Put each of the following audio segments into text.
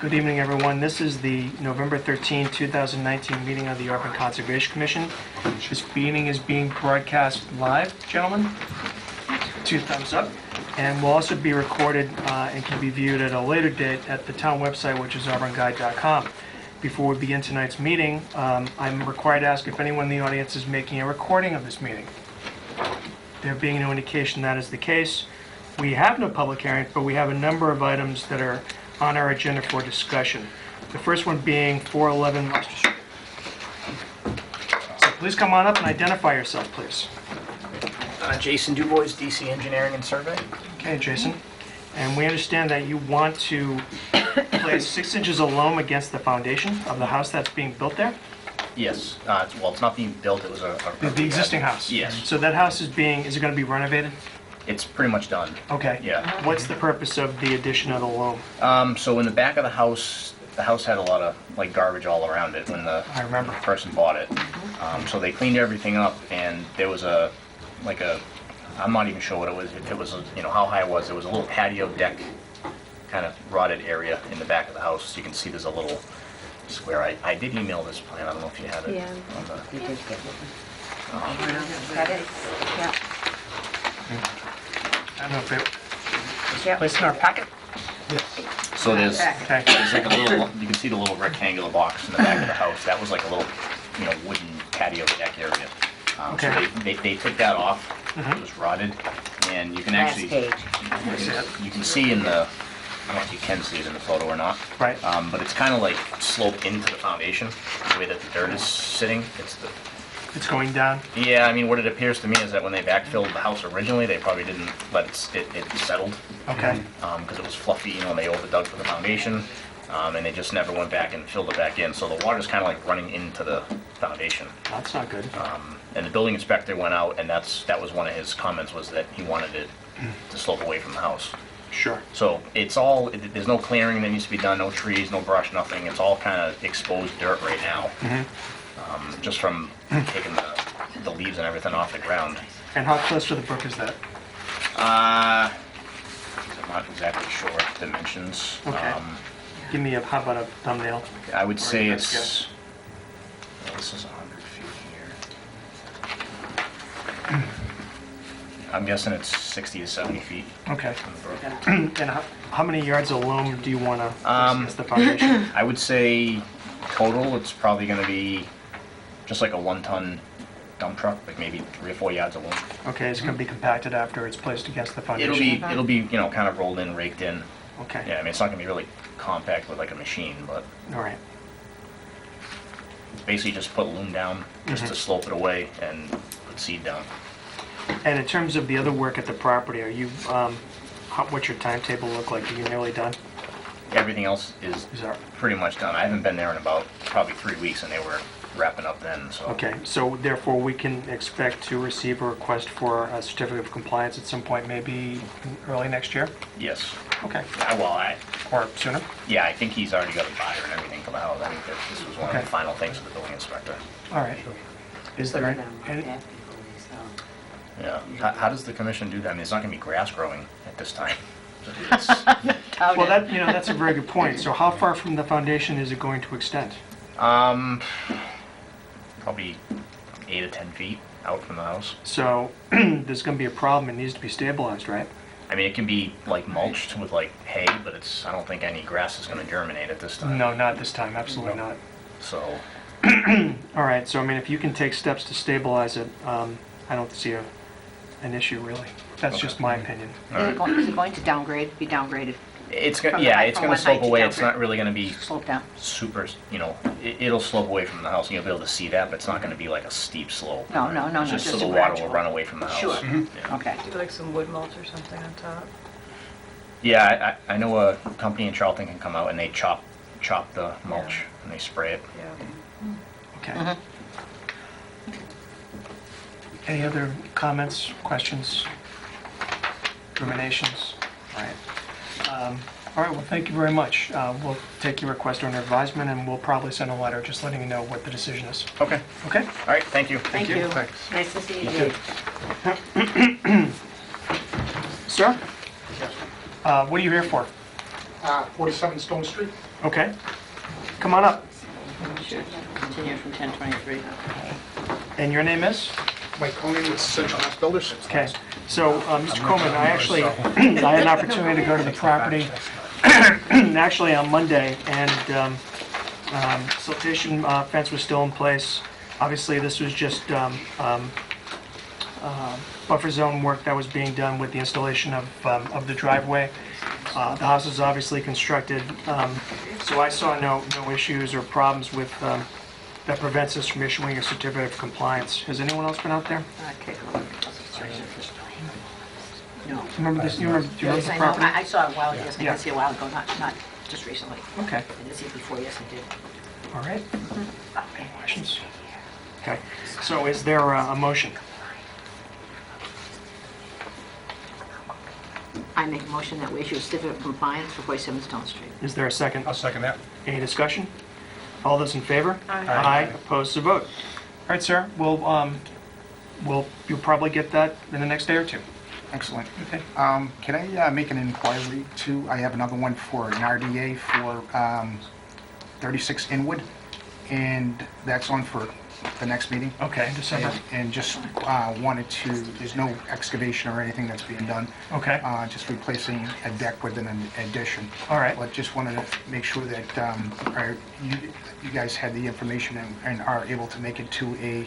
Good evening, everyone. This is the November 13, 2019 meeting of the Auburn Conservation Commission. This meeting is being broadcast live, gentlemen. 2 thumbs up. And will also be recorded and can be viewed at a later date at the town website, which is auburnguide.com. Before we begin tonight's meeting, I'm required to ask if anyone in the audience is making a recording of this meeting. There being no indication that is the case, we have no public hearings, but we have a number of items that are on our agenda for discussion. The first one being 411 Leicester Street. So please come on up and identify yourself, please. Jason Dubois, DC Engineering and Survey. Okay, Jason. And we understand that you want to place 6 inches of loam against the foundation of the house that's being built there? Yes. Well, it's not being built. It was a The existing house? Yes. So that house is it going to be renovated? It's pretty much done. Okay. Yeah. What's the purpose of the addition of the loam? So in the back of the house had a lot of like garbage all around it when the I remember. person bought it. So they cleaned everything up, and there was I'm not even sure what it was. It was how high it was. There was a little patio deck, kind of rotted area in the back of the house. You can see there's a little square. I did email this plan. I don't know if you have it. Yeah. On the, You did get one. Got it? Yeah. I don't know if it was Yep. placed in our packet? so there's Okay. like a little. You can see the little rectangular box in the back of the house. That was like a little, wooden patio deck area. Okay. So they took that off. It was rotted, and you can Last actually page. you can see in the. I don't know if you can see it in the photo or not. Right. But it's kind of like sloped into the foundation, the way that the dirt is sitting. It's going down? Yeah, I mean, what it appears to me is that when they backfilled the house originally, they probably didn't let it settled. Okay. Because it was fluffy, and they overdug for the foundation, and they just never went back and filled it back in. So the water's kind of like running into the foundation. That's not good. And the building inspector went out, and that was one of his comments, was that he wanted it to slope away from the house. Sure. So there's no clearing that needs to be done, no trees, no brush, nothing. It's all kind of exposed dirt right now. Just from taking the leaves and everything off the ground. And how close to the brook is that? I'm not exactly sure dimensions. Okay. Give me how about a thumbnail? I would say Or it's, guess. well, this is 100 feet here. I'm guessing it's 60 to 70 feet Okay. from the brook. And how many yards of loam do you want to place against the foundation? I would say total, it's probably going to be just like a 1-ton dump truck, like maybe 3 or 4 yards of loam. Okay, it's going to be compacted after it's placed against the foundation? It'll be kind of rolled in, raked in. Okay. Yeah, I mean, it's not going to be really compact with like a machine, but All right. it's basically just put loom down just to slope it away and put seed down. And in terms of the other work at the property, are you, what's your timetable look like? Are you nearly done? Everything else is Is that, pretty much done. I haven't been there in about probably 3 weeks, and they were wrapping up then, so. okay, so therefore we can expect to receive a request for a certificate of compliance at some point, maybe early next year? Yes. Okay, Well, or sooner? yeah, I think he's already got a buyer and everything for the house. I think that this was one of Okay. the final things with the building inspector. All right. Is there any, Yeah. How does the commission do that? I mean, there's not gonna be grass growing at this time. It's- well, that's a very good point. So how far from the foundation is it going to extend? Probably 8 to 10 feet out from the house. So there's going to be a problem. It needs to be stabilized, right? I mean, it can be like mulched with like hay, but I don't think any grass is gonna germinate at this time. No, not this time. Absolutely not. So, All right. So I mean, if you can take steps to stabilize it, I don't see an issue really. That's Okay. just my opinion. all right. Is it going to be downgraded, It's From gonna, the yeah, height- it's from gonna what slope height to away. It's downgrade? not really gonna be slope down? super, it'll slope away from the house, and you'll be able to see that, but it's not gonna be like a steep slope. No, It's just so just the a water will gradual. run away from the house. Sure. Yeah. Okay. Do like some wood mulch or something on top? Yeah, I know a company in Charlton can come out and they chop the mulch and they spray it. Yeah. Okay. Any other comments, questions, ruminations? All right. All right, well, thank you very much. We'll take your request under advisement, and we'll probably send a letter just letting you know what the decision is. Okay, Okay? all right, thank you. Thank you. Thanks. Nice to see you, You Dave. Sir? What are you here for? 47 Stone Street. Okay. Come on up. Sure. Continue from 10:23. And your name is? Mike Conan with Central Mass Builders. Okay. So, Mr. Coleman, I actually, I had an opportunity to go to the property actually on Monday, and siltation fence was still in place. Obviously, this was just buffer zone work that was being done with the installation of the driveway. The house is obviously constructed, so I saw no issues or problems with, that prevents us from issuing a certificate of compliance. Has anyone else been out there? Okay. No. Remember this, do you remember Yes, the I know. property? I saw it a while, yes, I Yeah. did see it a while ago, not just recently. Okay, I did see it before, yes, I did. all right. Any questions? Okay, so is there a motion? I make a motion that we issue a certificate of compliance for 47 Stone Street. Is there a second? I'll second that. Any discussion? All those in favor? Aye. Opposed to vote. All right, sir, you'll probably get that in the next day or two. Excellent. Okay. Can I make an inquiry too? I have another one for an RDA for 36 Inwood, and that's on for the next meeting. Okay, December. And just wanted to, there's no excavation or anything that's being done. Okay, Just replacing a deck with an addition. all right. But just wanted to make sure that you guys had the information and are able to make it to a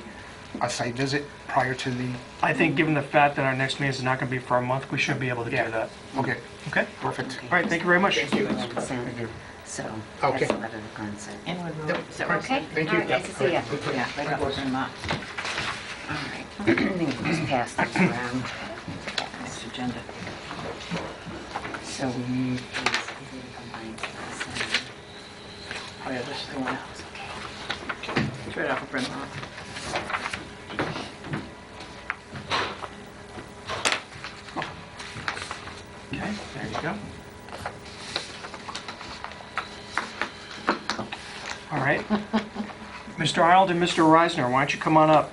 site visit prior to the, I think given the fact that our next meeting is not going to be for a month, we should be able to do Yeah. that. okay, Okay? perfect. All right, thank you very much. So, Okay. that's a letter to Consent. Inwood Yep. Road. Is that okay? Thank you. All right, nice to see you. Yeah, right up in Vermont. All right. I think we just pass this around. Next agenda. So we need is compliance. Oh, yeah, this is the one. It's right off of Bryn Mawr. Okay, there you go. All right. Mr. Arnold and Mr. Reisner, why don't you come on up?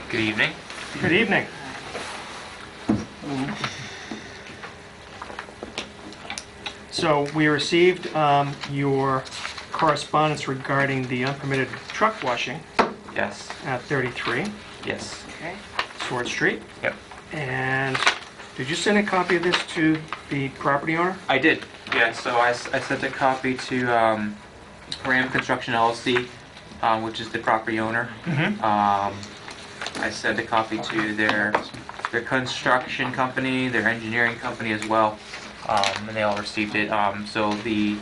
Good evening. Good evening. So we received your correspondence regarding the unpermitted truck washing Yes. at 33 Yes. Okay. Sword Street. Yep. And did you send a copy of this to the property owner? I did. Yeah. So I sent a copy to Ram Construction LLC, which is the property owner. Mm-hmm. I sent a copy to their construction company, their engineering company as well, and they all received it. So the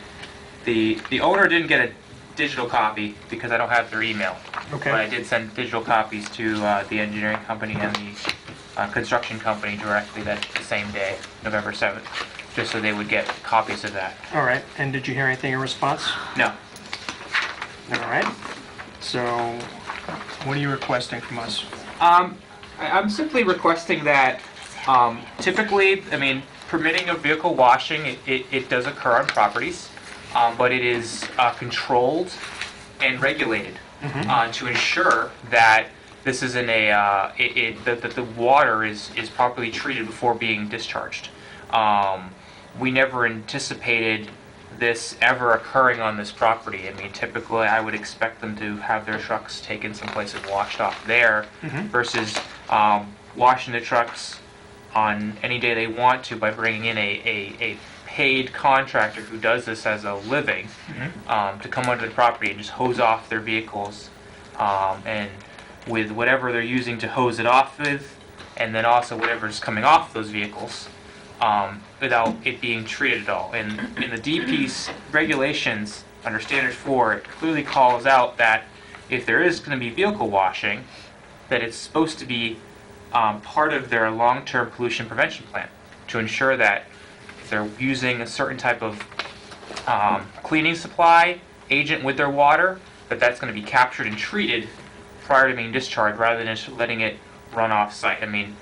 owner didn't get a digital copy because I don't have their email. But I Okay. did send digital copies to the engineering company and the construction company directly that same day, November 7th, just so they would get copies of that. All right. And did you hear anything in response? No. All right. So what are you requesting from us? I'm simply requesting that typically, I mean, permitting of vehicle washing, it does occur on properties, but it is controlled and regulated to ensure that this isn't that the water is properly treated before being discharged. We never anticipated this ever occurring on this property. I mean, typically I would expect them to have their trucks taken someplace and washed off there versus washing the trucks on any day they want to by bringing in a paid contractor who does this as a living to come onto the property and just hose off their vehicles and with whatever they're using to hose it off with, and then also whatever's coming off those vehicles without it being treated at all. And in the DP's regulations under Standard 4, it clearly calls out that if there is going to be vehicle washing, that it's supposed to be part of their long-term pollution prevention plan to ensure that if they're using a certain type of cleaning supply agent with their water, that that's going to be captured and treated prior to being discharged rather than just letting it run off site. I mean,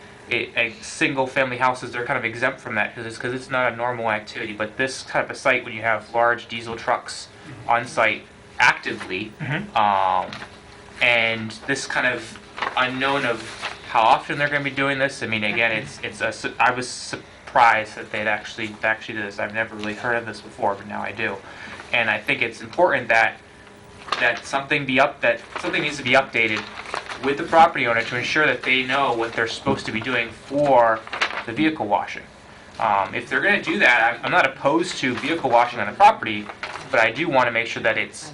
single-family houses, they're kind of exempt from that because it's not a normal activity. But this type of site, when you have large diesel trucks on site actively, And this kind of unknown of how often they're going to be doing this. I mean, again, I was surprised that they'd actually do this. I've never really heard of this before, but now I do. And I think it's important that something needs to be updated with the property owner to ensure that they know what they're supposed to be doing for the vehicle washing. If they're going to do that, I'm not opposed to vehicle washing on the property, but I do want to make sure that it's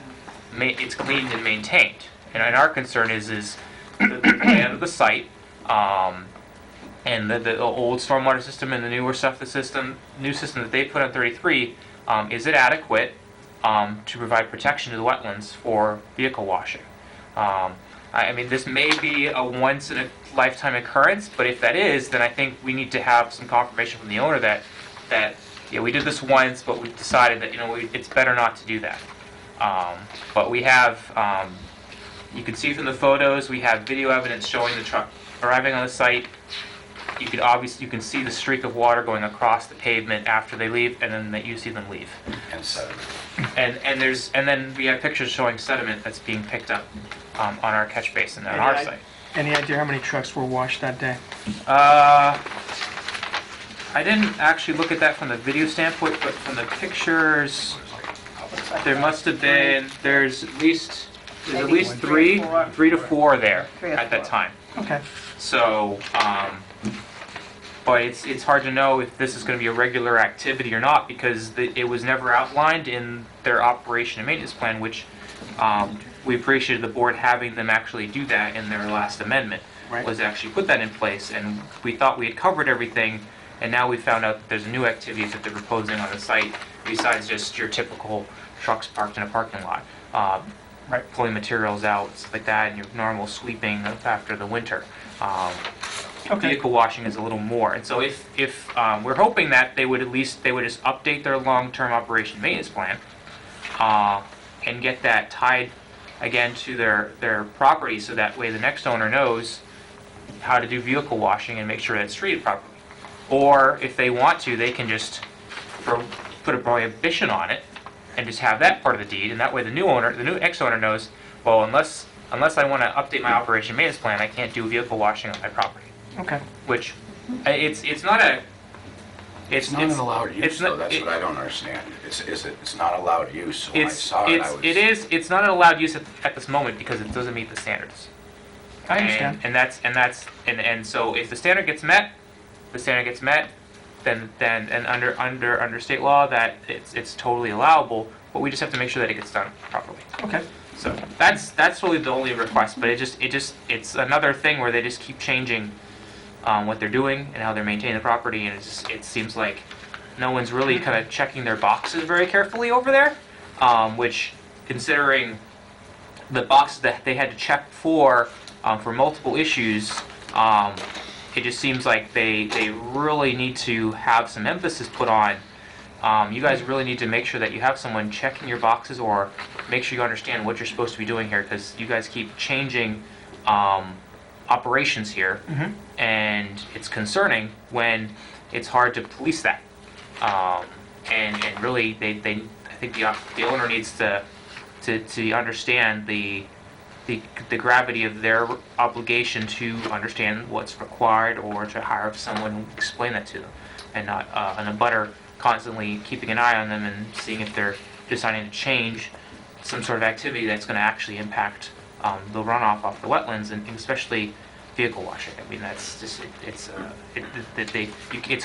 cleaned and maintained. And our concern is the plan of the site, and the old stormwater system and the new system that they put on 33, is it adequate to provide protection to the wetlands for vehicle washing? I mean, this may be a once in a lifetime occurrence, but if that is, then I think we need to have some confirmation from the owner that yeah, we did this once, but we decided that it's better not to do that. But we have, you can see from the photos, we have video evidence showing the truck arriving on the site. You can see the streak of water going across the pavement after they leave, and then you see them leave. And sediment. And then we have pictures showing sediment that's being picked up on our catch basin on our site. Any idea how many trucks were washed that day? I didn't actually look at that from the video standpoint, but from the pictures, there must have been, there's at least three to four there at that time. Okay. So, but it's hard to know if this is going to be a regular activity or not, because it was never outlined in their operation and maintenance plan, which we appreciated the board having them actually do that in their last amendment, Right. was actually put that in place, and we thought we had covered everything, and now we found out that there's new activities that they're proposing on the site besides just your typical trucks parked in a parking lot. Right, pulling materials out, stuff like that, and your normal sweeping after the winter. Vehicle washing is a little more. And so if we're hoping that they would just update their long-term operation maintenance plan and get that tied again to their property, so that way the next owner knows how to do vehicle washing and make sure that it's treated properly. Or if they want to, they can just put a prohibition on it and just have that part of the deed, and that way the new ex-owner knows, well, unless I want to update my operation maintenance plan, I can't do vehicle washing on my property. Okay. Which, it's not a... It's not an allowed use, though, that's what I don't understand. It's not allowed use, so when I saw it, I was... It's not an allowed use at this moment because it doesn't meet the standards. I understand. And so if the standard gets met, then under state law that it's totally allowable, but we just have to make sure that it gets done properly. Okay. So that's really the only request, but it's another thing where they just keep changing what they're doing and how they're maintaining the property, and it seems like no one's really kind of checking their boxes very carefully over there, which, considering the boxes that they had to check for multiple issues, it just seems like they really need to have some emphasis put on. You guys really need to make sure that you have someone checking your boxes, or make sure you understand what you're supposed to be doing here, because you guys keep changing operations here, and it's concerning when it's hard to police that. And really, I think the owner needs to understand the gravity of their obligation to understand what's required, or to hire someone who explain that to them, and not an abutter constantly keeping an eye on them and seeing if they're deciding to change some sort of activity that's going to actually impact the runoff off the wetlands, and especially vehicle washing. I mean, that's just it's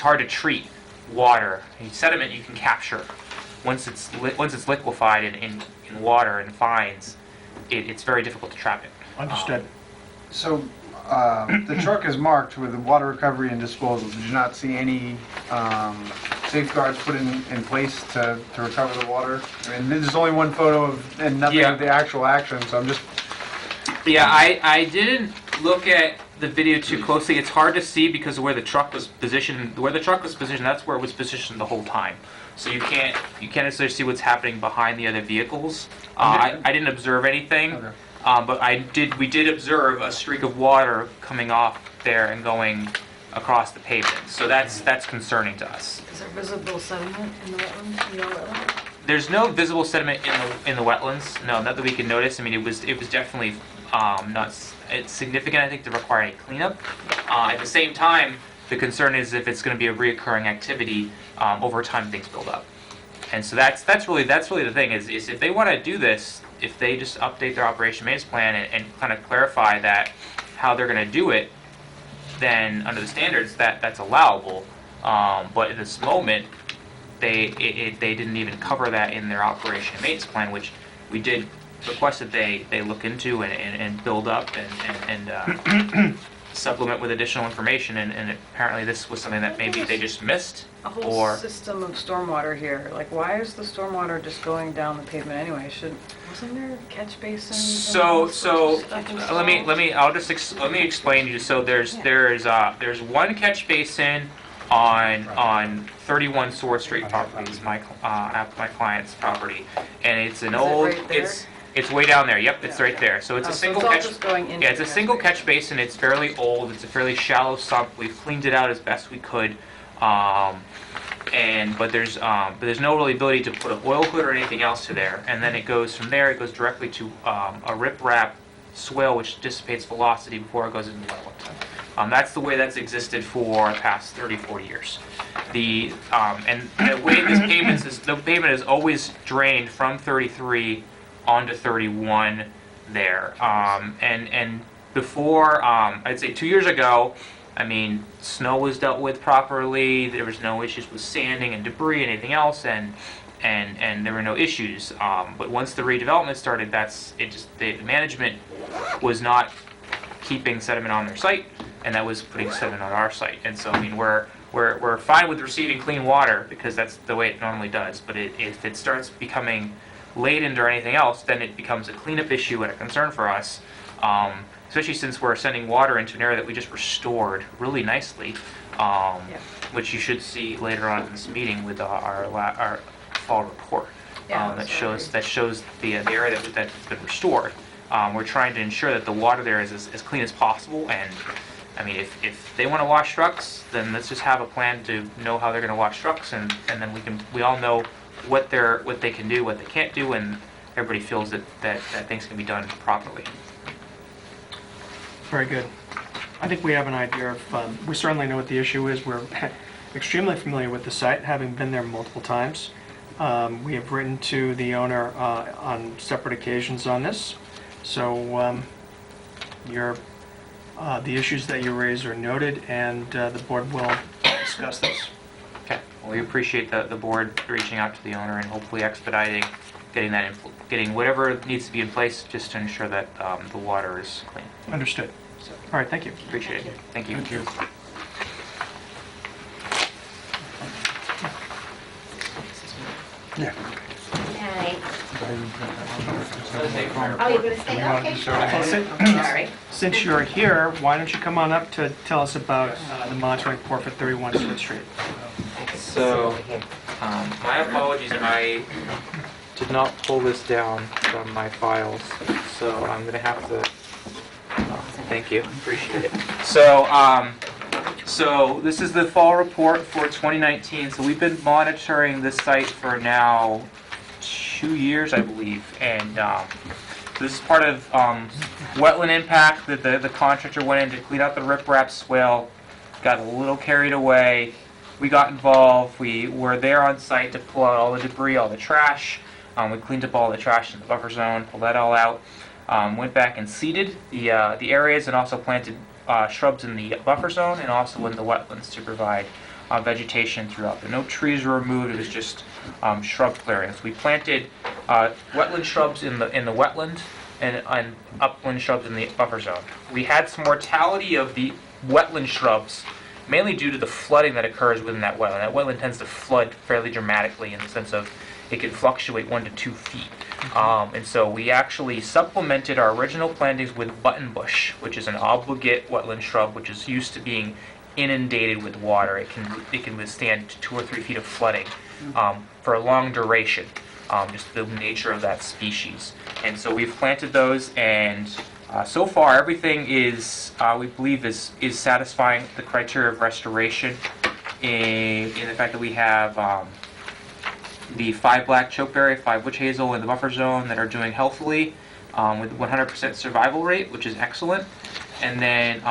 hard to treat water. Sediment you can capture once it's liquefied in water and fines. It's very difficult to trap it. Understood. So, the truck is marked with the water recovery and disposal. Did you not see any safeguards put in place to recover the water? I mean, there's only one photo of, and nothing Yeah. of the actual action, so I'm just... Yeah, I didn't look at the video too closely. It's hard to see because of where the truck was positioned. Where the truck was positioned, that's where it was positioned the whole time. So you can't necessarily see what's happening behind the other vehicles. I didn't observe anything, Okay. but we did observe a streak of water coming off there and going across the pavement. So that's concerning to us. Is there visible sediment in the wetlands, in your wetland? there's no visible sediment in the wetlands. No, not that we can notice. I mean, it was definitely it's significant, I think, to require any cleanup. At the same time, the concern is if it's going to be a reoccurring activity, over time things build up. And so that's really the thing is if they want to do this, if they just update their operation maintenance plan and kind of clarify that how they're going to do it, then under the standards that's allowable. But at this moment, they didn't even cover that in their operation maintenance plan, which we did request that they look into and build up and supplement with additional information. And apparently this was something that maybe they just missed. A whole Or system of stormwater here. Like, why is the stormwater just going down the pavement anyway? Wasn't there catch basins? and So all sorts of stuff let me installed? let me explain to you. So there's one catch basin on 31 Sword Street property. It's my client's property, and it's an Is it old right there? it's way down there. Yep, it's Yeah, right okay. there. So it's Oh, a so single it's all catch. just going into Yeah, it's a the catch single basin. catch basin. It's fairly old. It's a fairly shallow sump. We've cleaned it out as best we could. But there's no really ability to put an oil hood or anything else to there. And then it goes from there. It goes directly to a riprap swale, which dissipates velocity before it goes into the wetland. That's the way that's existed for the past 30, 40 years. And the way the pavement is always drained from 33 onto 31 there. And before, I'd say 2 years ago, I mean, snow was dealt with properly. There was no issues with sanding and debris and anything else, and there were no issues. But once the redevelopment started, the management was not keeping sediment on their site, and that was putting sediment on our site. And so, I mean, we're fine with receiving clean water because that's the way it normally does. But if it starts becoming laden or anything else, then it becomes a cleanup issue and a concern for us. Especially since we're sending water into an area that we just restored really nicely, which you should see later on in this meeting with our fall report. Yeah, That that's shows the area that's been restored. We're trying to ensure that the water there is as clean as possible. And I mean, if they want to wash trucks, then let's just have a plan to know how they're going to wash trucks, and then we all know what they can do, what they can't do, and everybody feels that things can be done properly. Very good. I think we have an idea of, we certainly know what the issue is. We're extremely familiar with the site, having been there multiple times. We have written to the owner on separate occasions on this. So the issues that you raised are noted, and the board will discuss this. Okay. Well, we appreciate the board reaching out to the owner and hopefully expediting getting whatever needs to be in place just to ensure that the water is clean. Understood. So, All right, thank you. appreciate it. Thank you. Yeah. Night. Oh, Oh, you're gonna stay? Okay, sure. Well, Sorry. Since you're here, why don't you come on up to tell us about the monitoring report for 31 Smith Street? So, my apologies, I did not pull this down from my files, so I'm gonna have to, thank you, appreciate it. So this is the fall report for 2019, so we've been monitoring this site for now 2 years, I believe, and this is part of wetland impact that the contractor went in to clean out the riprap swale, got a little carried away. We got involved. We were there on site to pull out all the debris, all the trash. We cleaned up all the trash in the buffer zone, pulled that all out. Went back and seeded the areas and also planted shrubs in the buffer zone and also in the wetlands to provide vegetation throughout there. No trees were removed. It was just shrub clearings. We planted wetland shrubs in the wetland and upland shrubs in the buffer zone. We had some mortality of the wetland shrubs, mainly due to the flooding that occurs within that wetland. That wetland tends to flood fairly dramatically in the sense of it can fluctuate 1 to 2 feet. And so we actually supplemented our original plantings with buttonbush, which is an obligate wetland shrub, which is used to being inundated with water. It can withstand 2 or 3 feet of flooding for a long duration, just the nature of that species. And so we've planted those, and so far everything is, we believe, is satisfying the criteria of restoration in the fact that we have the 5 black chokeberry, 5 witch hazel in the buffer zone that are doing healthily with 100% survival rate, which is excellent. And then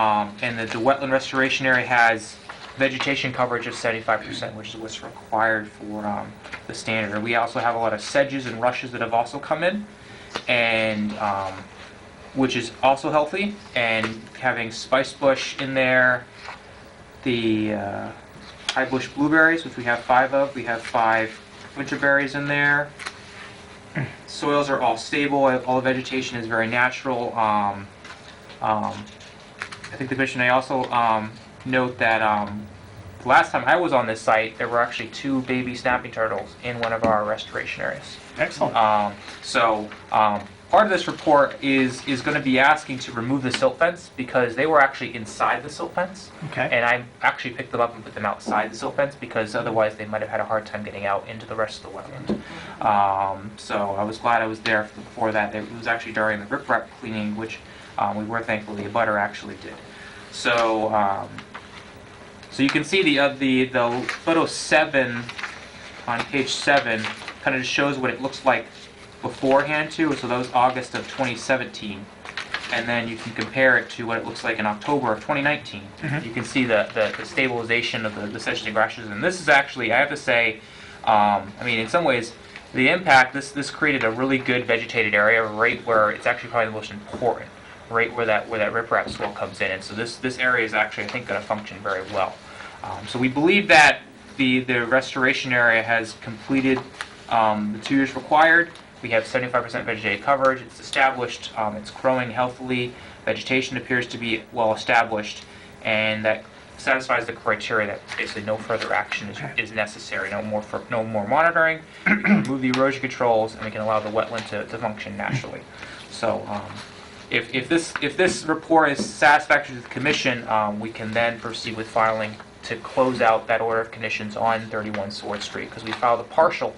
and the wetland restoration area has vegetation coverage of 75%, which is what's required for the standard. We also have a lot of sedges and rushes that have also come in, and which is also healthy. And having spice bush in there, the high bush blueberries, which we have 5 of. We have 5 winter berries in there. Soils are all stable. All the vegetation is very natural. I think the commission may also note that the last time I was on this site, there were actually 2 baby snapping turtles in one of our restoration areas. Excellent. Part of this report is going to be asking to remove the silt fence because they were actually inside the silt fence. Okay. And I actually picked them up and put them outside the silt fence because otherwise they might have had a hard time getting out into the rest of the wetland. So I was glad I was there for that. It was actually during the riprap cleaning, which we were thankful the abutter actually did. So so you can see the photo 7 on page 7 kind of just shows what it looks like beforehand too. So that was August of 2017, and then you can compare it to what it looks like in October of 2019. You can see the stabilization of the sedges and grasses, and this is actually, I have to say, I mean, in some ways, the impact, this created a really good vegetated area right where it's actually probably the most important, right where that riprap swell comes in, and so this area is actually, I think, going to function very well. So we believe that the restoration area has completed the 2 years required. We have 75% vegetated coverage. It's established. It's growing healthily. Vegetation appears to be well established, and that satisfies the criteria that basically no further action is necessary. No more monitoring. Remove the erosion controls, and we can allow the wetland to function naturally. So, if this report is satisfactory to the commission, we can then proceed with filing to close out that order of conditions on 31 Sword Street, because we filed a partial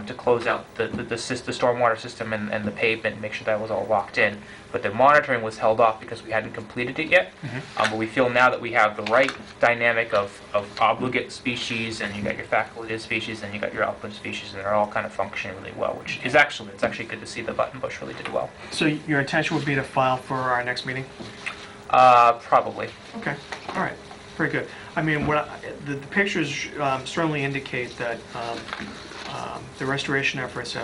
to close out the stormwater system and the pavement and make sure that was all locked in. But the monitoring was held off because we hadn't completed it yet. But we feel now that we have the right dynamic of obligate species, and you got your facultative species, and you got your upland species, and they're all kind of functioning really well, which is actually, it's actually good to see the buttonbush really did well. So your intention would be to file for our next meeting? Probably. Okay, all right, very good. I mean, the pictures certainly indicate that the restoration efforts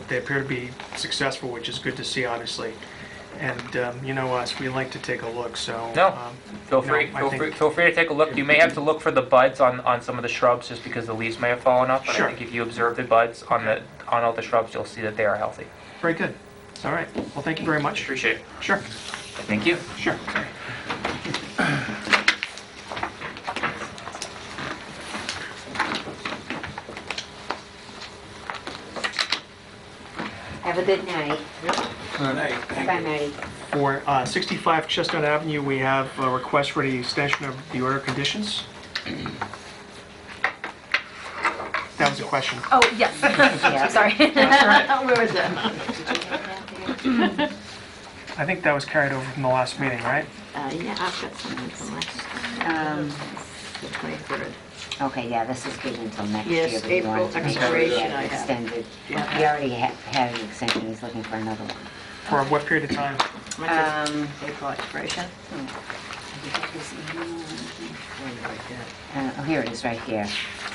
they appear to be successful, which is good to see, obviously. And you know us, we like to take a look, so... No, feel you free. know, Feel free to take a look. You may have to look for the buds on some of the shrubs just because the leaves may have fallen off. But Sure. I think if you observe the buds on all the shrubs, you'll see that they are healthy. Very good. All right, well, thank you very much. Appreciate it. Sure, Thank you. sure. Have a good night. Bye, Marty. For 65 Chestnut Avenue, we have a request for the extension of the order of conditions. That was a question. Oh, yes. Yeah. Sorry. Where was it? I think that was carried over from the last meeting, right? Yeah, I've got something from last. The 23rd. Okay, yeah, this is good until next year. Yes, but we April wanted to make sure expiration we had I it have. extended. Yeah. He already had an extension, he's looking for another one. For what period of time? April expiration. Oh, here it is, right here.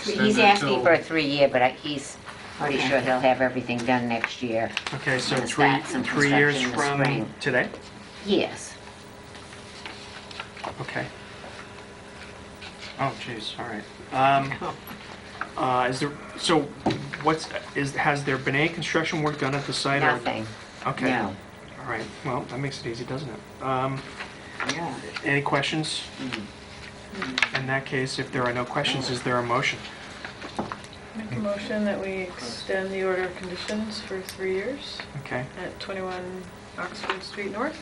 He's asking for a 3-year, but he's pretty Okay. sure he'll have everything done next year. Okay, so Gonna three start some 3 years construction in the from spring. today? Yes. Okay. Oh, jeez, all right. Has there been any construction work done at the site? or- Nothing. Okay. No. All right, well, that makes it easy, doesn't it? Yeah. Any questions? In that case, if there are no questions, is there a motion? Make a motion that we extend the order of conditions for 3 years Okay. at 21 Oxford Street North. Is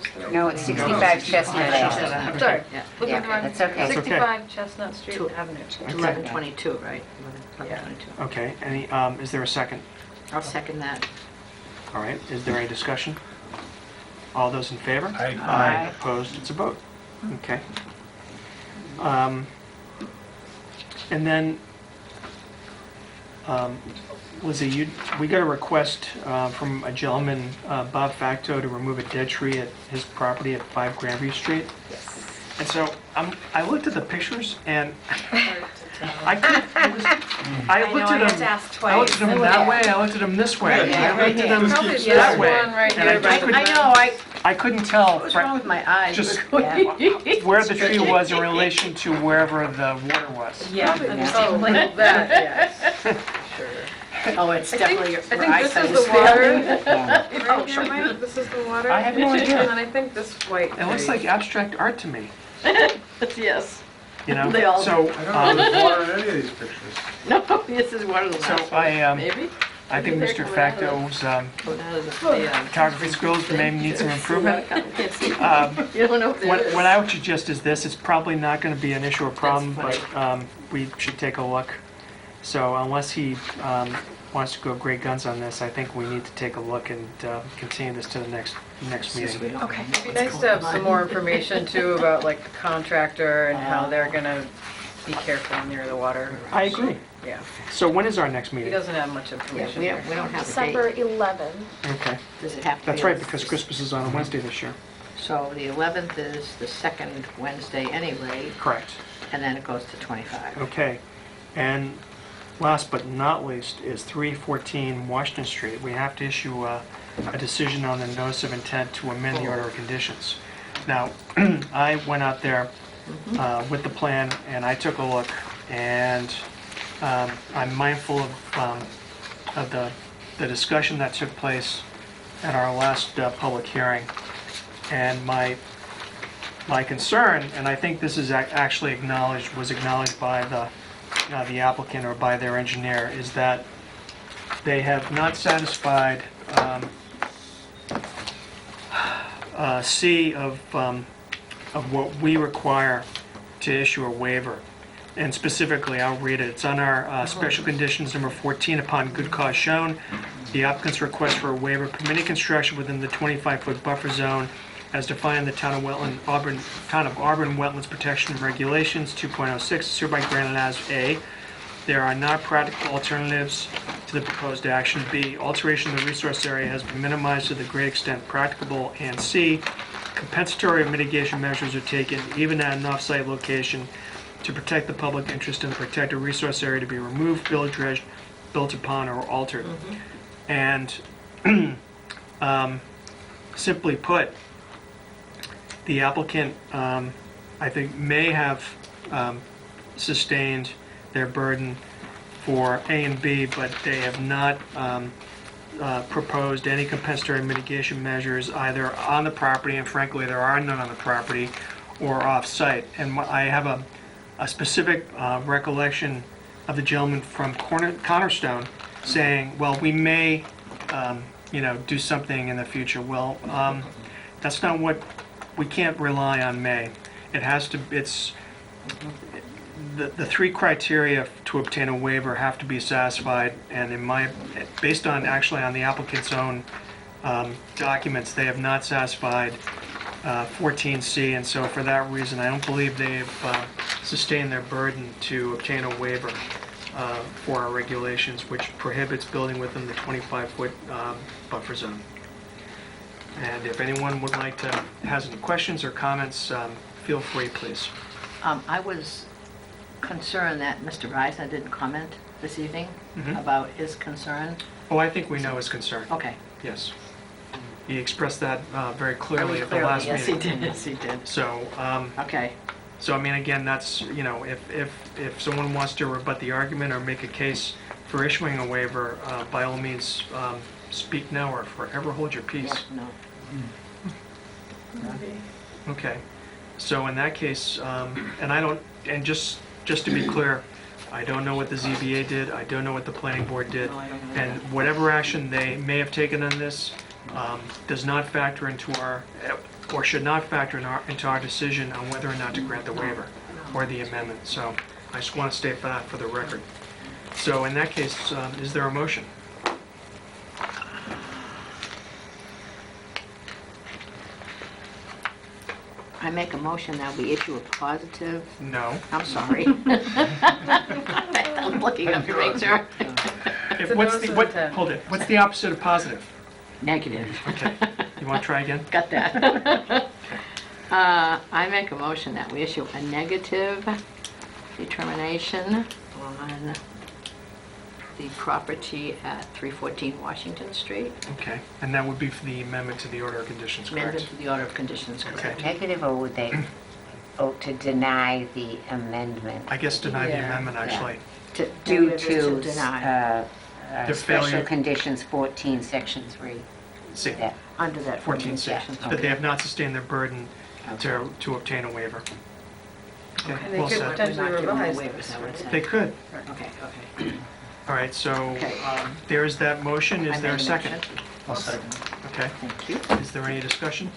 this the right- No, it's 65 Chestnut Avenue. I'm sorry. Yeah. Looking Yeah, at the wrong- that's okay. That's okay. 65 Chestnut Street Avenue. It's 11:22, right? 11:22. Okay, is there a second? I'll second that. All right, is there any discussion? All those in favor? Aye. Opposed, it's a vote. Okay. And then, Lizzie, we got a request from a gentleman, Bob Facto, to remove a dead tree at his property at 5 Grandview Street. And so I looked at the pictures and I couldn't, I looked at him, I looked at him that way, I looked at him this way, Yeah, I looked at him Probably that this way. one right And I here, just but I know, I couldn't tell what's wrong with my eyes? just Yeah. where the tree was in relation to wherever the water was. yeah, Yeah. oh, that, yes. Oh, it's I definitely, think your this eyesight is is the water. failing. Right here, Mike, this is the water. I have no idea. And then I think this white. It looks tree. like abstract art to me, Yes. you know? They all So, I don't know if there's water in any of these pictures. No, this is one of the So last I, ones, maybe? I think Maybe Mr. they're coming out of Facto's Coming out of the, photography skills may need some improvement. Can't see. Um, You don't know if there is. What I would suggest is this, it's probably not gonna be an issue or problem, That's but we should take a look. So unless he wants to go great guns on this, I think we need to take a look and continue this to the next meeting. Okay, it'd be nice to have some more information too about like the contractor and how they're gonna be careful near the water. I agree. Yeah, So when is our next he meeting? doesn't have much Yeah, information we here. don't have a December date. 11. Okay, Does it have to be? that's right, because Christmas is on a Wednesday this year. So the 11th is the second Wednesday anyway, Correct. and then it goes to 25. Okay, and last but not least is 314 Washington Street. We have to issue a decision on the notice of intent to amend the order of conditions. Now, I went out there with the plan and I took a look, and I'm mindful of the discussion that took place at our last public hearing. And my concern, and I think this is actually was acknowledged by the applicant or by their engineer, is that they have not satisfied C of what we require to issue a waiver. And specifically, I'll read it. It's on our special conditions number 14. Upon good cause shown, the applicant's request for a waiver permitting construction within the 25-foot buffer zone as defined in the Town of Auburn Wetlands Protection Regulations 2.06 is hereby granted as A. There are not practical alternatives to the proposed action. B, alteration of the resource area has been minimized to the great extent practicable. And C, compensatory or mitigation measures are taken even at an off-site location to protect the public interest and protect a resource area to be removed, built, dredged, built upon, or altered. And simply put, the applicant, I think, may have sustained their burden for A and B, but they have not proposed any compensatory mitigation measures either on the property, and frankly, there are none on the property, or off-site. And I have a specific recollection of the gentleman from Cornerstone saying, well, we may, do something in the future. Well, that's not what, we can't rely on may. It has to, it's, the three criteria to obtain a waiver have to be satisfied, and based on, actually on the applicant's own documents, they have not satisfied 14C, and so for that reason, I don't believe they've sustained their burden to obtain a waiver for our regulations, which prohibits building within the 25-foot buffer zone. And if anyone would like to, has any questions or comments, feel free, please. I was concerned that Mr. Reisner didn't comment this evening about his concern. Oh, I think we know his concern, Okay. yes. He expressed that very clearly at the last Yes, he meeting. did, yes, he did. So, Okay. so I mean, again, that's, if someone wants to rebut the argument or make a case for issuing a waiver, by all means, speak now or forever hold your peace. Yeah, no. Okay, so in that case, and just to be clear, I don't know what the ZBA did, I don't know what the planning board did, No, I don't know and whatever action they may have taken on this does not factor into or should not factor into our decision on whether or not to grant the waiver or the amendment. So I just want to state that for the record. So in that case, is there a motion? I make a motion that we issue a positive, No. I'm sorry. I'm looking up to make sure. If- What's the, what, hold it, what's the opposite of positive? Negative. Okay, you want to try again? Got that. I make a motion that we issue a negative determination on the property at 314 Washington Street. Okay, and that would be for the amendment to the order of conditions, correct? Amendment to the order of conditions, correct? Okay. Negative, or would they vote to deny the amendment? I guess deny the Yeah. amendment, actually. Due Negative is to deny, The special failure- conditions 14, section 3. See, Yeah. under that 14 section. sections, but they have not sustained their burden to obtain a waiver. Okay, And they well could said. potentially We're not giving revise the it. waivers, is that what it said? They could. Okay, okay. All right, so Okay. there is that motion. I Is there a made second? motion. I'll second. Okay. Thank you. Is there any discussion?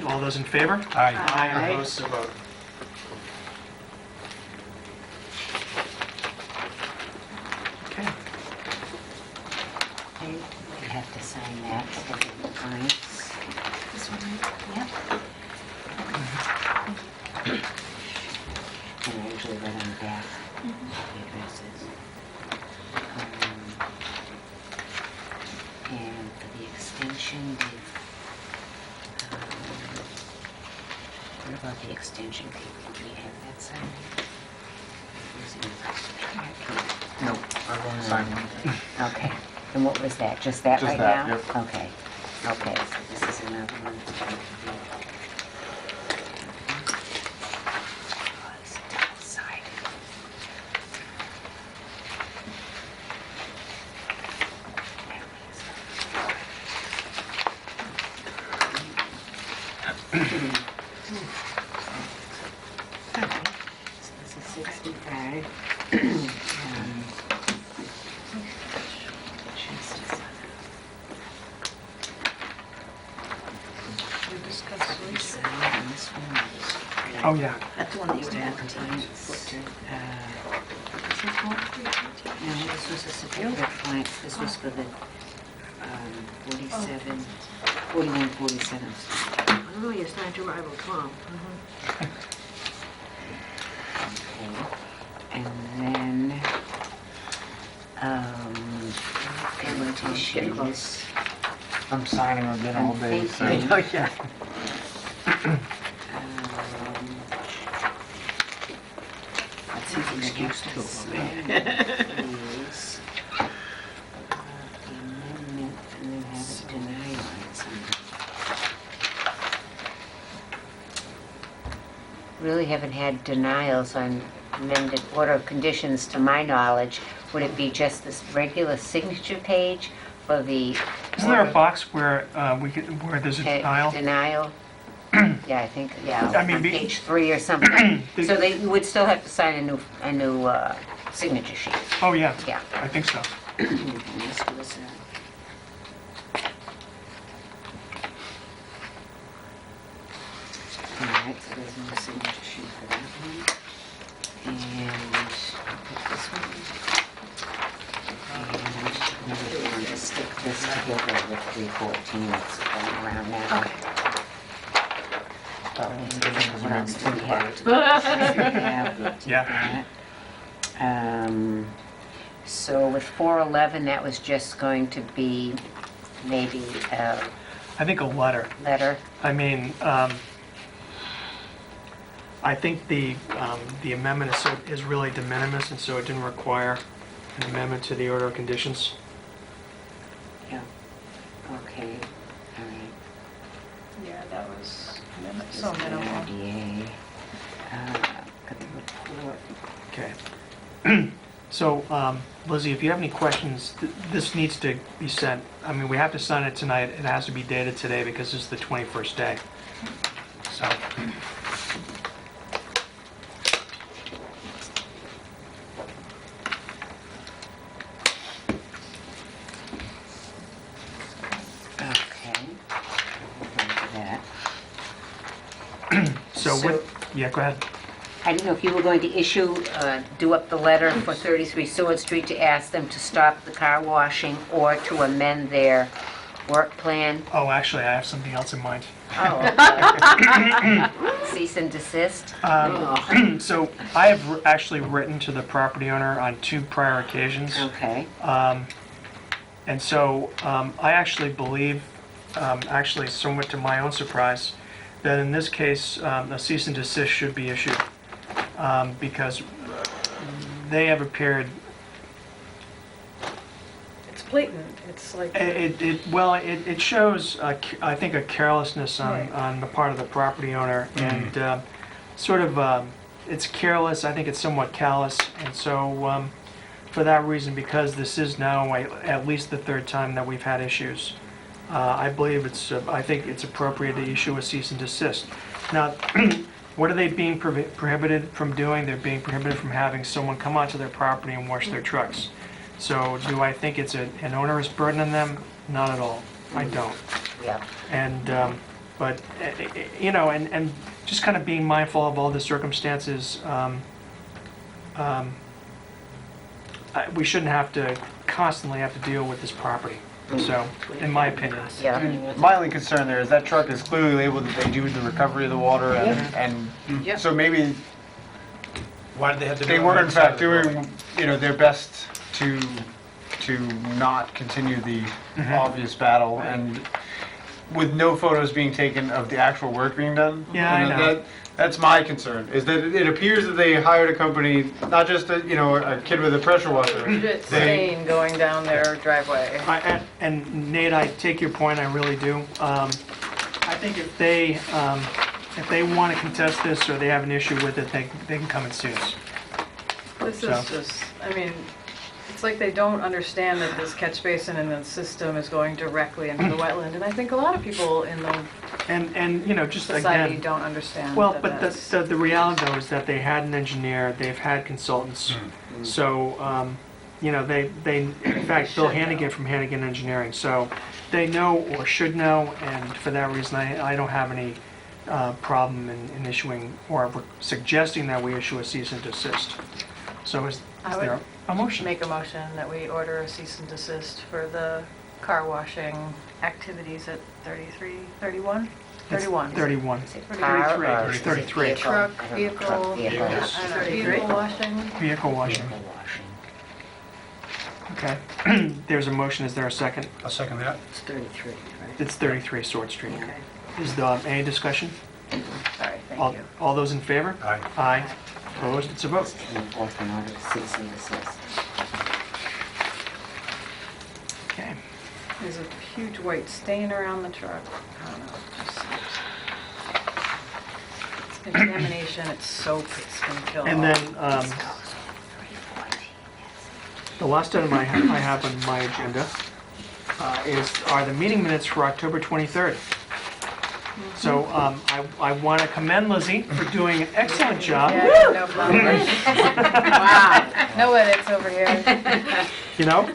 All those in favor? Aye. Aye. Opposed, so vote. Okay. Okay, we have to sign that several times. This one, yep. And I usually write on the back the addresses. And for the extension, what about the extension paper? Do we have that signed? Is it in the- No, I've only signed one. Okay, and what was that, just that Just right that, now? yep. Okay, okay, so this is another one. Oh, it's double-sided. There it is. Okay, so this is 65. Oh, yeah. That's the one that you had. This was a certificate blank, this was for the 47, 41, 47. Oh, you're starting to rival Tom. Okay. And then, annotations. I'm signing them again all day, so. Thank Oh, yeah. That's an excuse too. The amendment, and then have it denied on something. Really haven't had denials on amended order of conditions to my knowledge. Would it be just this regular signature page for the? Isn't there a box where where there's a denial? Denial? Yeah, I think, yeah, I mean, on page 3 or something. So they would still have to sign a new signature sheet. Oh, yeah. Yeah. I think so. And this was, all right, so there's no signature sheet for that one. And put this one. And maybe we'll just stick this together with 314 that's going around now. Okay. What else do we have? Yeah. So with 411, that was just going to be maybe a I think a letter. letter. I mean, I think the amendment is really de minimis, and so it didn't require an amendment to the order of conditions. Yeah. Okay, all right. Yeah, that was This so is the minimal. RDA. Got the report. Okay. So, Lizzie, if you have any questions, this needs to be sent. I mean, we have to sign it tonight. It has to be dated today because this is the 21st day. So, Okay. Thank you for that. so what, yeah, go ahead. I didn't know if you were going to issue, do up the letter for 33 Seward Street to ask them to stop the car washing or to amend their work plan. Oh, actually, I have something else in mind. Oh, okay. Cease and desist. So I have actually written to the property owner on 2 prior occasions. Okay. And so I actually believe, actually somewhat to my own surprise, that in this case, a cease and desist should be issued because they have appeared, It's blatant, it's like, it shows, I think, a carelessness Right. on the part of the property owner and sort of, it's careless, I think it's somewhat callous. And so for that reason, because this is now at least the 3rd time that we've had issues, I believe I think it's appropriate to issue a cease and desist. Now, what are they being prohibited from doing? They're being prohibited from having someone come onto their property and wash their trucks. So do I think it's an onerous burden on them? Not at all. I don't. Yeah. And, but, you know, and just kind of being mindful of all the circumstances, we shouldn't have to constantly have to deal with this property. So, in my opinion. Yeah. My only concern there is that truck is clearly labeled that they do the recovery of the water, and Yeah. so maybe Why did they have to do they it were on in the side fact of the road? doing, you know, their best to not continue the obvious battle, and with no photos being taken of the actual work being done. Yeah, I You know. That's my concern, is that it appears that they hired a company, not just a, you know, a kid with a pressure washer. legit They- stain going down their driveway. And Nate, I take your point, I really do. I think if they want to contest this or they have an issue with it, they can come and see us. This So. is just, I mean, it's like they don't understand that this catch basin and the system is going directly into the wetland. And I think a lot of people in the And, you know, just society again, don't understand well, that but that's... the reality though is that they had an engineer, they've had consultants. So, you know, they in fact, Bill should know. Hannigan from Hannigan Engineering, so they know or should know, and for that reason, I don't have any problem in issuing or suggesting that we issue a cease and desist. So is I there would a motion? make a motion that we order a cease and desist for the car washing activities at 31? It's 31. Is it 33. car or is it 33. vehicle? Truck, I don't know, vehicle, truck, vehicle. I don't know, vehicle washing. Vehicle washing. Vehicle washing. Okay. There's a motion, is there a second? I'll second that. It's 33, right? It's 33 Sword Street. Okay. Is there any discussion? Sorry, thank All you. all those in favor? Aye. Aye. Opposed? It's a vote. And fourth and order, cease and desist. Okay. There's a huge white stain around the truck. I don't know, just... It's contamination, it's soap, it's gonna kill And all. then, the last item I have on my agenda are the meeting minutes for October 23rd. So I want to commend Lizzie for doing an excellent job. Yeah, no problem. Wow, no edits over here. You know,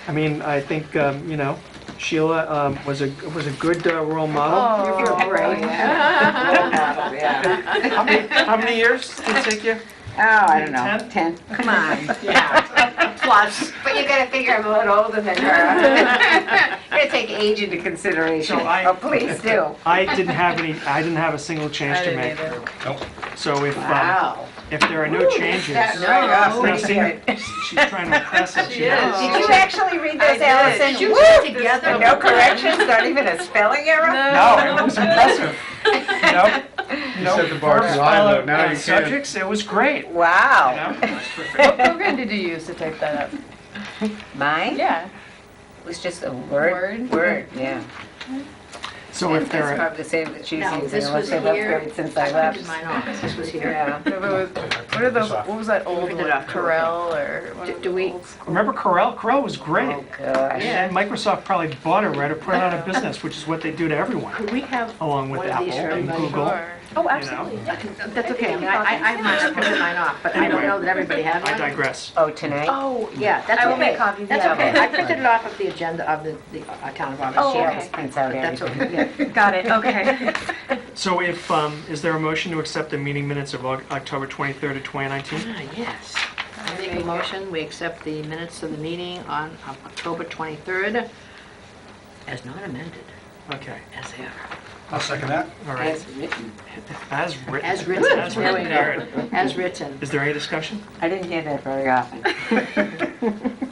I mean, I think, you know, Sheila was a good role model. Oh, you're great. How many years did it take you? Oh, I don't know, 10? 10. Come on. Yeah, plus. But you gotta figure I'm a little older than her. You gotta take age into consideration. So I- Oh, please do. I didn't have a single change I to didn't make. either. Nope. So Wow. if there are no changes, That's right off, Now, pretty see, good. she's trying to impress us. She you know. is. Did you actually read those, I did. Allison? Did you Woo! put it together? No corrections, not even a spelling error? No, it was impressive. You know? You set the bar too high, though. Now you can't. Subjects, it was great. You Wow. know? What program did you use to type that up? Mine? Yeah. It was just a word. Word? Yeah. So if That's there are, probably the same that she's No, using, this was unless they've here. upgraded since I I left. printed mine off. This was here. Yeah. What are those, what was that old Printed one, off. Corel or? one of Do the we- old school- remember Corel? Corel was great. Oh, gosh. And Microsoft probably bought it right or put it out of business, which is what they do to everyone, Could we have along with one of these for Apple and everybody? Google. Sure. Oh, absolutely. That's okay. I mean, I printed mine off, but I don't know that everybody had I one. digress. Oh, tonight? Oh, yeah, that's okay. I will make copies, That's yeah. okay. I printed it off of the agenda of the town of Auburn. Oh, She Yeah, always prints out That's everything. okay, yeah. Got it, okay. So if, is there a motion to accept the meeting minutes of October 23rd of 2019? Ah, yes. I make a motion, we accept the minutes of the meeting on October 23rd. as not amended, Okay, as they are. I'll second that. all right. As written. As written. As written, As there we written. go. As written. Is there any discussion? I didn't hear that very often.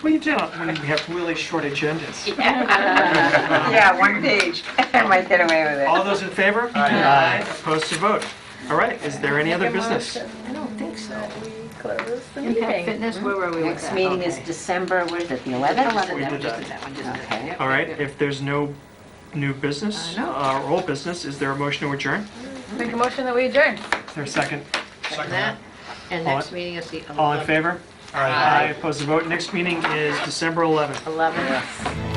Well, you do when we have really short agendas. Yeah, one page. I might get away with it. All those in favor? Aye. Opposed to vote? All right, is there any other business? I don't think so. We close the Impact meeting. Fitness, where were we with Next that? meeting is Okay. December, what is it, the 11th? 11, We that did one, just that. did that one, just did that. Okay. Yep, All right, yep, yep. if there's no new business, No. or old business, is there a motion to adjourn? Make a motion that we adjourn. Is there a second? Second that. And All next meeting is the 11th. All in favor? Aye. Opposed to vote? Next meeting is December 11th. 11th.